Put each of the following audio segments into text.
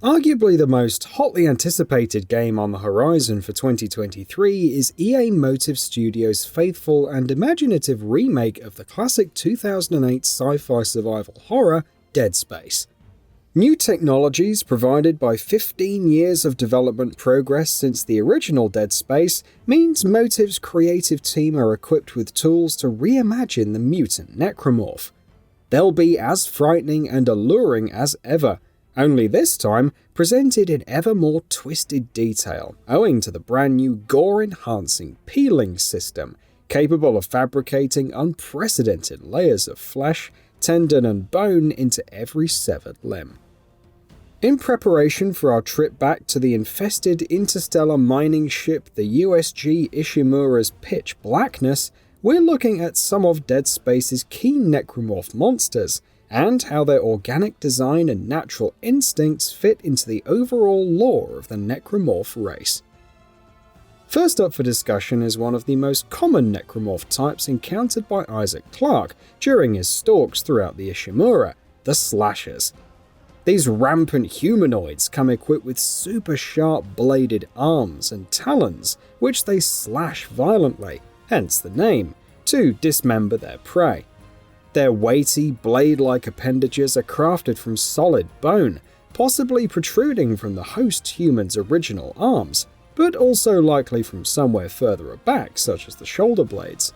Arguably the most hotly anticipated game on the horizon for 2023 is EA Motive Studios' faithful and imaginative remake of the classic 2008 sci-fi survival horror Dead Space. New technologies provided by 15 years of development progress since the original Dead Space means Motive's creative team are equipped with tools to reimagine the mutant necromorph. They'll be as frightening and alluring as ever, only this time presented in ever more twisted detail, owing to the brand new gore-enhancing peeling system, capable of fabricating unprecedented layers of flesh, tendon and bone into every severed limb. In preparation for our trip back to the infested interstellar mining ship the USG Ishimura's pitch blackness, we're looking at some of Dead Space's key necromorph monsters, and how their organic design and natural instincts fit into the overall lore of the necromorph race. First up for discussion is one of the most common necromorph types encountered by Isaac Clarke during his stalks throughout the Ishimura, the Slashers. These rampant humanoids come equipped with super sharp bladed arms and talons, which they slash violently, hence the name, to dismember their prey. Their weighty, blade-like appendages are crafted from solid bone, possibly protruding from the host human's original arms, but also likely from somewhere further back, such as the shoulder blades.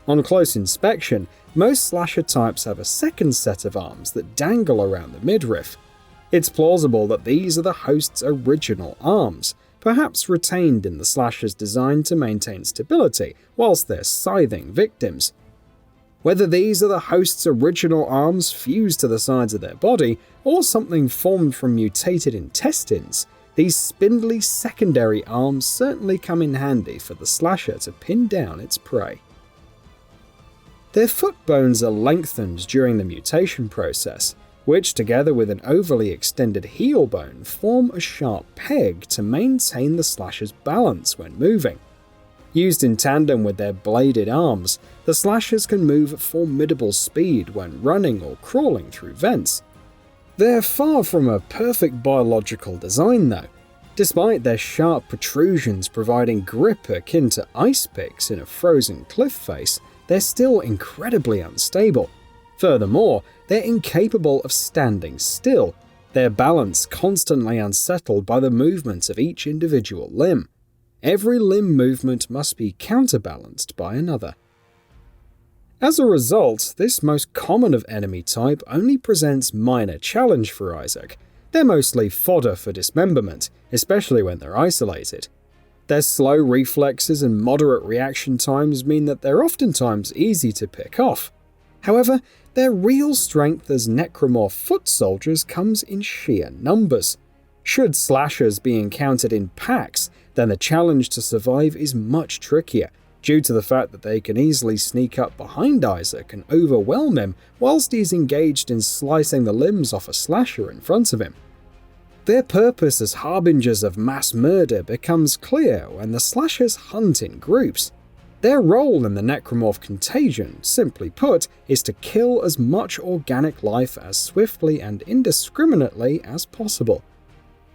On close inspection, most slasher types have a second set of arms that dangle around the midriff. It's plausible that these are the host's original arms, perhaps retained in the slasher's design to maintain stability whilst they're scything victims. Whether these are the host's original arms fused to the sides of their body, or something formed from mutated intestines, these spindly secondary arms certainly come in handy for the slasher to pin down its prey. Their foot bones are lengthened during the mutation process, which together with an overly extended heel bone form a sharp peg to maintain the slasher's balance when moving. Used in tandem with their bladed arms, the slashers can move at formidable speed when running or crawling through vents. They're far from a perfect biological design though. Despite their sharp protrusions providing grip akin to ice picks in a frozen cliff face, they're still incredibly unstable. Furthermore, they're incapable of standing still, their balance constantly unsettled by the movement of each individual limb. Every limb movement must be counterbalanced by another. As a result, this most common of enemy type only presents minor challenge for Isaac. They're mostly fodder for dismemberment, especially when they're isolated. Their slow reflexes and moderate reaction times mean that they're oftentimes easy to pick off. However, their real strength as necromorph foot soldiers comes in sheer numbers. Should slashers be encountered in packs, then the challenge to survive is much trickier, due to the fact that they can easily sneak up behind Isaac and overwhelm him whilst he's engaged in slicing the limbs off a slasher in front of him. Their purpose as harbingers of mass murder becomes clear when the slashers hunt in groups. Their role in the necromorph contagion, simply put, is to kill as much organic life as swiftly and indiscriminately as possible.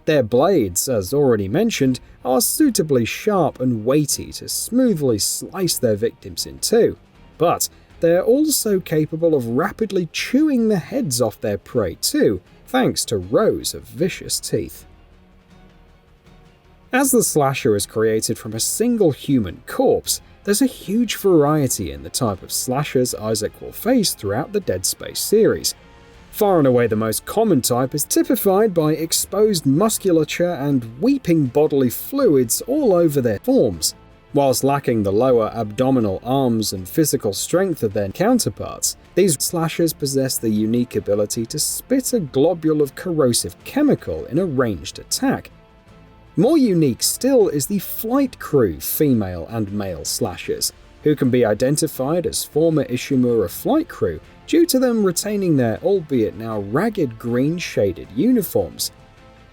Their blades, as already mentioned, are suitably sharp and weighty to smoothly slice their victims in two, but they're also capable of rapidly chewing the heads off their prey too, thanks to rows of vicious teeth. As the slasher is created from a single human corpse, there's a huge variety in the type of slashers Isaac will face throughout the Dead Space series. Far and away the most common type is typified by exposed musculature and weeping bodily fluids all over their forms. Whilst lacking the lower abdominal arms and physical strength of their counterparts, these slashers possess the unique ability to spit a globule of corrosive chemical in a ranged attack. More unique still is the flight crew female and male slashers, who can be identified as former Ishimura flight crew due to them retaining their albeit now ragged green shaded uniforms.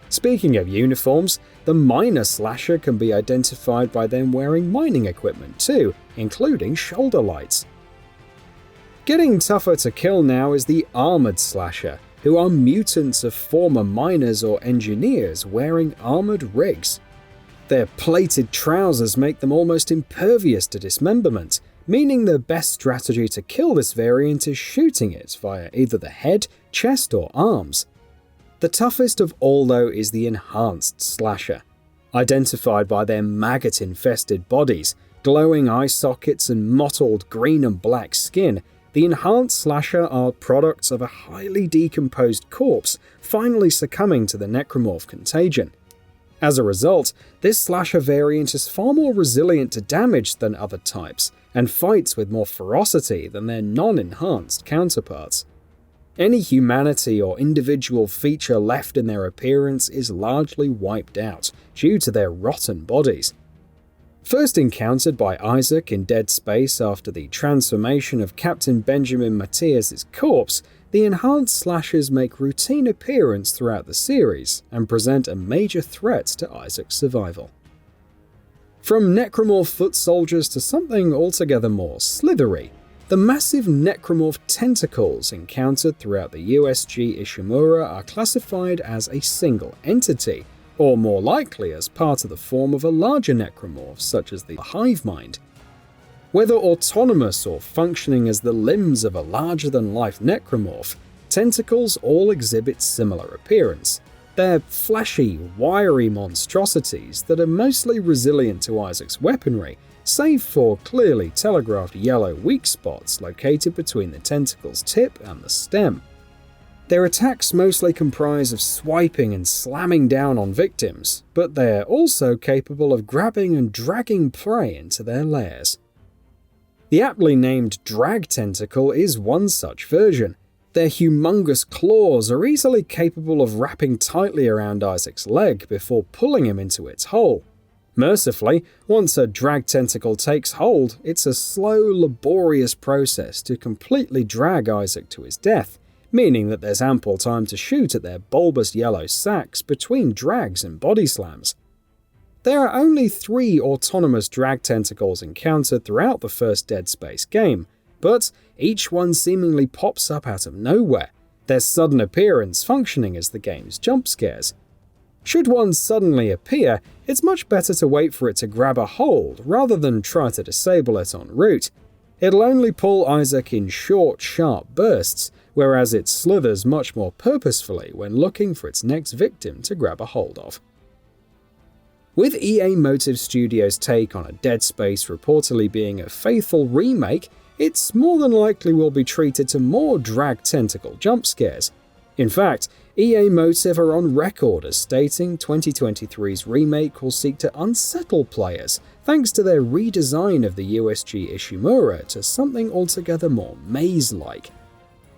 Speaking of uniforms, the miner slasher can be identified by them wearing mining equipment too, including shoulder lights. Getting tougher to kill now is the armored slasher, who are mutants of former miners or engineers wearing armored rigs. Their plated trousers make them almost impervious to dismemberment, meaning the best strategy to kill this variant is shooting it via either the head, chest, or arms. The toughest of all, though, is the enhanced slasher. Identified by their maggot-infested bodies, glowing eye sockets, and mottled green and black skin, the enhanced slasher are products of a highly decomposed corpse finally succumbing to the necromorph contagion. As a result, this slasher variant is far more resilient to damage than other types, and fights with more ferocity than their non-enhanced counterparts. Any humanity or individual feature left in their appearance is largely wiped out due to their rotten bodies. First encountered by Isaac in Dead Space after the transformation of Captain Benjamin Matthias' corpse, the enhanced slashers make routine appearance throughout the series and present a major threat to Isaac's survival. From necromorph foot soldiers to something altogether more slithery, the massive necromorph tentacles encountered throughout the USG Ishimura are classified as a single entity, or more likely as part of the form of a larger necromorph such as the hive mind. Whether autonomous or functioning as the limbs of a larger-than-life necromorph, tentacles all exhibit similar appearance. They're fleshy, wiry monstrosities that are mostly resilient to Isaac's weaponry, save for clearly telegraphed yellow weak spots located between the tentacle's tip and the stem. Their attacks mostly comprise of swiping and slamming down on victims, but they're also capable of grabbing and dragging prey into their lairs. The aptly named Drag Tentacle is one such version. Their humongous claws are easily capable of wrapping tightly around Isaac's leg before pulling him into its hole. Mercifully, once a drag tentacle takes hold, it's a slow, laborious process to completely drag Isaac to his death, meaning that there's ample time to shoot at their bulbous yellow sacs between drags and body slams. There are only 3 autonomous drag tentacles encountered throughout the first Dead Space game, but each one seemingly pops up out of nowhere, their sudden appearance functioning as the game's jump scares. Should one suddenly appear, it's much better to wait for it to grab a hold rather than try to disable it en route. It'll only pull Isaac in short, sharp bursts, whereas it slithers much more purposefully when looking for its next victim to grab a hold of. With EA Motive Studios' take on a Dead Space reportedly being a faithful remake, it's more than likely will be treated to more drag tentacle jump scares. In fact, EA Motive are on record as stating 2023's remake will seek to unsettle players thanks to their redesign of the USG Ishimura to something altogether more maze-like.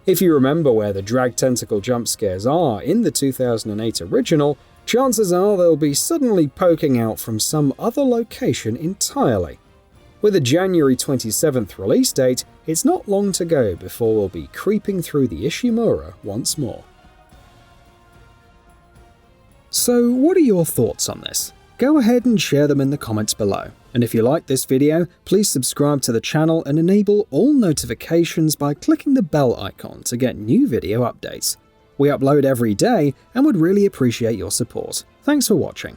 If you remember where the drag tentacle jump scares are in the 2008 original, chances are they'll be suddenly poking out from some other location entirely. With a January 27th release date, it's not long to go before we'll be creeping through the Ishimura once more. So what are your thoughts on this? Go ahead and share them in the comments below. And if you like this video, please subscribe to the channel and enable all notifications by clicking the bell icon to get new video updates. We upload every day and would really appreciate your support. Thanks for watching.